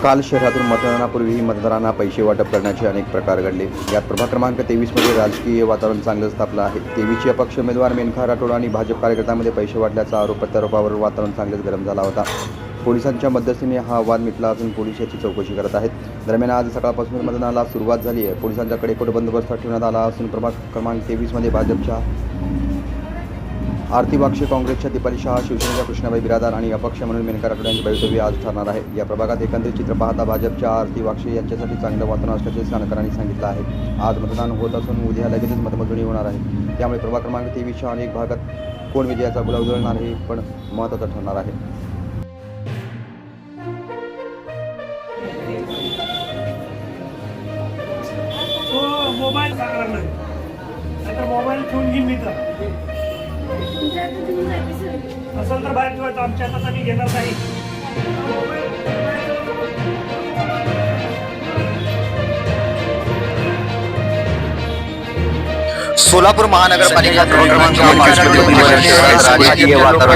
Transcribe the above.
काल शहरातून मतदानापूर्वी मतदारांना पैसे वाटप करण्याचे अनेक प्रकार घडले। यात प्रभाग क्रमांक 23 मध्ये राजकीय वातावरण चांगलंच तापलं आहे। 23चे अपक्ष उमेदवार मेनका राठोड आणि भाजप कार्यकर्त्यांमध्ये पैसे वाटल्याचा आरोप प्रत्यारोपावर वातावरण चांगलेच गरम झाला होता। पोलिसांच्या मध्यस्थीने हा वाद मिटला असून पोलीस याची चौकशी करत आहेत। दरम्यान आज सकाळपासून मतदानाला सुरुवात झाली आहे। पोलिसांच्या कडेकोट बंदोबस्त ठेवण्यात आला असून प्रभाग क्रमांक 23 मध्ये भाजपच्या आरती वाक्षे, काँग्रेसच्या दीपाली शहा, शिवसेनेच्या कृष्णाबाई बिरादार आणि अपक्ष म्हणून मेनका राठोड यांचे भवितव्य आज ठरणार आहे। या प्रभागात एकंदरीत चित्र पाहता भाजपच्या आरती वाक्षे यांच्यासाठी चांगलं वातावरण असल्याचे स्थानिकांनी सांगितलं आहे। आज मतदान होत असून उद्या लगेचच मतमोजणी होणार आहे। त्यामुळे प्रभाग क्रमांक 23च्या अनेक भागात कोण विजयाचा गुलाब उधळणार हे पण महत्त्वाचं ठरणार आहे। मोबाईल सांगणार नाही, नाहीतर मोबाईल ठेवून घेईन मी तर असेल तर बाहेर ठेवायचं। आमच्या हातात आम्ही घेणार नाही। सोलापूर महानगरपालिका प्रभाग क्रमांक 5 मध्ये राजकीय वातावरण